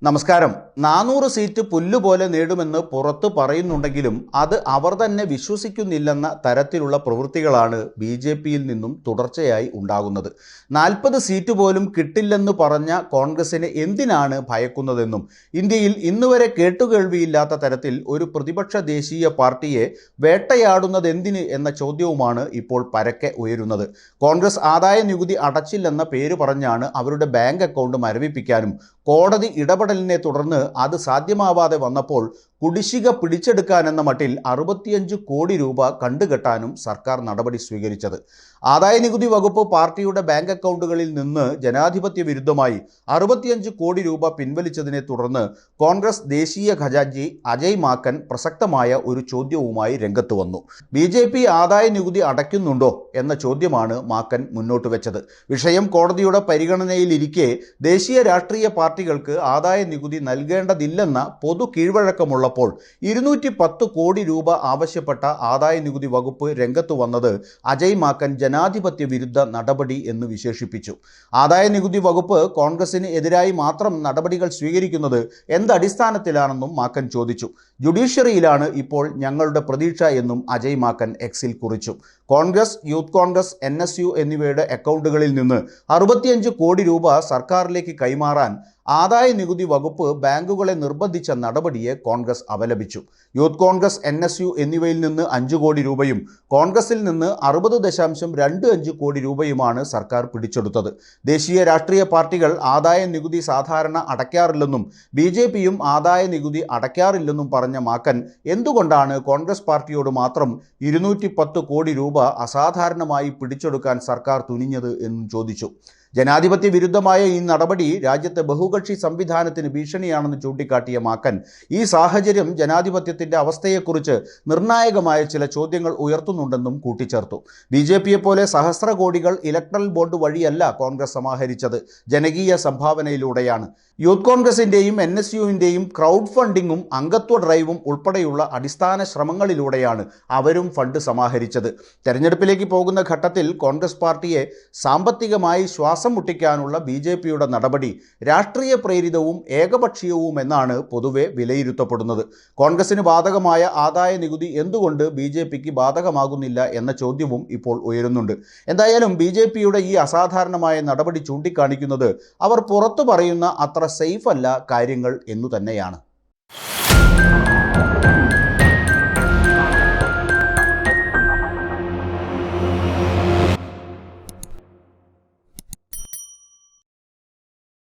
നമസ്കാരം. 400 സീറ്റ് പുല്ലുപോലെ നേടുമെന്ന് പുറത്തു പറയുന്നുണ്ടെങ്കിലും അത് അവർ തന്നെ വിശ്വസിക്കുന്നില്ലെന്ന തരത്തിലുള്ള പ്രവൃത്തികളാണ് ബി.ജെ.പിയിൽ നിന്നും തുടർച്ചയായി ഉണ്ടാകുന്നത്. 40 സീറ്റ് പോലും കിട്ടില്ലെന്ന് പറഞ്ഞ കോൺഗ്രസിനെ എന്തിനാണ് ഭയക്കുന്നതെന്നും ഇന്ത്യയിൽ ഇന്നുവരെ കേട്ടുകേൾവിയില്ലാത്ത തരത്തിൽ ഒരു പ്രതിപക്ഷ ദേശീയ പാർട്ടിയെ വേട്ടയാടുന്നതെന്തിന് എന്ന ചോദ്യവുമാണ് ഇപ്പോൾ പരക്കെ ഉയരുന്നത്. കോൺഗ്രസ് ആദായ നികുതി അടച്ചില്ലെന്ന പേര് പറഞ്ഞാണ് അവരുടെ ബാങ്ക് അക്കൗണ്ട് മരവിപ്പിക്കാനും കോടതി ഇടപെടലിനെ തുടർന്ന് അത് സാധ്യമാവാതെ വന്നപ്പോൾ കുടിശ്ശിക പിടിച്ചെടുക്കാനെന്ന മട്ടിൽ 65 കോടി രൂപ കണ്ടുകെട്ടാനും സർക്കാർ നടപടി സ്വീകരിച്ചത്. ആദായനികുതി വകുപ്പ് പാർട്ടിയുടെ ബാങ്ക് അക്കൗണ്ടുകളിൽ നിന്ന് ജനാധിപത്യ വിരുദ്ധമായി 65 കോടി രൂപ പിൻവലിച്ചതിനെ തുടർന്ന് കോൺഗ്രസ് ദേശീയ ഖജാൻജി അജയ് മാക്കൻ പ്രസക്തമായ ഒരു ചോദ്യവുമായി രംഗത്ത് വന്നു. ബി.ജെ.പി ആദായ നികുതി അടയ്ക്കുന്നുണ്ടോ എന്ന ചോദ്യമാണ് മാക്കൻ മുന്നോട്ട് വെച്ചത്. വിഷയം കോടതിയുടെ പരിഗണനയിലിരിക്കെ ദേശീയ രാഷ്ട്രീയ പാർട്ടികൾക്ക് ആദായ നികുതി നൽകേണ്ടതില്ലെന്ന പൊതു കീഴ്വഴക്കമുള്ളപ്പോൾ 210 കോടി രൂപ ആവശ്യപ്പെട്ട ആദായ നികുതി വകുപ്പ് രംഗത്ത് വന്നത് അജയ് മാക്കൻ ജനാധിപത്യ വിരുദ്ധ നടപടി എന്ന് വിശേഷിപ്പിച്ചു. ആദായ നികുതി വകുപ്പ് കോൺഗ്രസിന് എതിരായി മാത്രം നടപടികൾ സ്വീകരിക്കുന്നത് എന്തടിസ്ഥാനത്തിലാണെന്നും മാക്കൻ ചോദിച്ചു. ജുഡീഷ്യറിയിലാണ് ഇപ്പോൾ ഞങ്ങളുടെ പ്രതീക്ഷ എന്നും അജയ് മാക്കൻ എക്സിൽ കുറിച്ചു. കോൺഗ്രസ്, യൂത്ത് കോൺഗ്രസ്, NSU എന്നിവയുടെ അക്കൗണ്ടുകളിൽ നിന്ന് 65 കോടി രൂപ സർക്കാരിലേക്ക് കൈമാറാൻ ആദായ നികുതി വകുപ്പ് ബാങ്കുകളെ നിർബന്ധിച്ച നടപടിയെ കോൺഗ്രസ് അപലപിച്ചു. യൂത്ത് കോൺഗ്രസ്, NSU എന്നിവയിൽ നിന്ന് 5 കോടി രൂപയും കോൺഗ്രസിൽ നിന്ന് 60.25 കോടി രൂപയുമാണ് സർക്കാർ പിടിച്ചെടുത്തത്. ദേശീയ രാഷ്ട്രീയ പാർട്ടികൾ ആദായ നികുതി സാധാരണ അടയ്ക്കാറില്ലെന്നും ബി.ജെ.പിയും ആദായ നികുതി അടയ്ക്കാറില്ലെന്നും പറഞ്ഞ മാക്കൻ എന്തുകൊണ്ടാണ് കോൺഗ്രസ് പാർട്ടിയോട് മാത്രം 210 കോടി രൂപ അസാധാരണമായി പിടിച്ചെടുക്കാൻ സർക്കാർ തുനിഞ്ഞത് എന്നും ചോദിച്ചു. ജനാധിപത്യ വിരുദ്ധമായ ഈ നടപടി രാജ്യത്തെ ബഹുകക്ഷി സംവിധാനത്തിന് ഭീഷണിയാണെന്ന് ചൂണ്ടിക്കാട്ടിയ മാക്കൻ ഈ സാഹചര്യം ജനാധിപത്യത്തിൻ്റെ അവസ്ഥയെക്കുറിച്ച് നിർണായകമായ ചില ചോദ്യങ്ങൾ ഉയർത്തുന്നുണ്ടെന്നും കൂട്ടിച്ചേർത്തു. ബി.ജെ.പിയെ പോലെ സഹസ്ര കോടികൾ ഇലക്ട്രൽ ബോണ്ട് വഴിയല്ല കോൺഗ്രസ് സമാഹരിച്ചത്, ജനകീയ സംഭാവനയിലൂടെയാണ്. യൂത്ത് കോൺഗ്രസിൻ്റെയും NSUവിൻ്റെയും ക്രൗഡ് ഫണ്ടിങ്ങും അംഗത്വ ഡ്രൈവും ഉൾപ്പെടെയുള്ള അടിസ്ഥാന ശ്രമങ്ങളിലൂടെയാണ് അവരും ഫണ്ട് സമാഹരിച്ചത്. തെരഞ്ഞെടുപ്പിലേക്ക് പോകുന്ന ഘട്ടത്തിൽ കോൺഗ്രസ് പാർട്ടിയെ സാമ്പത്തികമായി ശ്വാസം മുട്ടിക്കാനുള്ള ബി.ജെ.പിയുടെ നടപടി രാഷ്ട്രീയ പ്രേരിതവും ഏകപക്ഷീയവും എന്നാണ് പൊതുവെ വിലയിരുത്തപ്പെടുന്നത്. കോൺഗ്രസിന് ബാധകമായ ആദായ നികുതി എന്തുകൊണ്ട് ബി.ജെ.പിക്ക് ബാധകമാകുന്നില്ല എന്ന ചോദ്യവും ഇപ്പോൾ ഉയരുന്നുണ്ട്. എന്തായാലും ബി.ജെ.പിയുടെ ഈ അസാധാരണമായ നടപടി ചൂണ്ടിക്കാണിക്കുന്നത് അവർ പുറത്തു പറയുന്ന അത്ര സേഫ് അല്ല കാര്യങ്ങൾ എന്നു തന്നെയാണ്.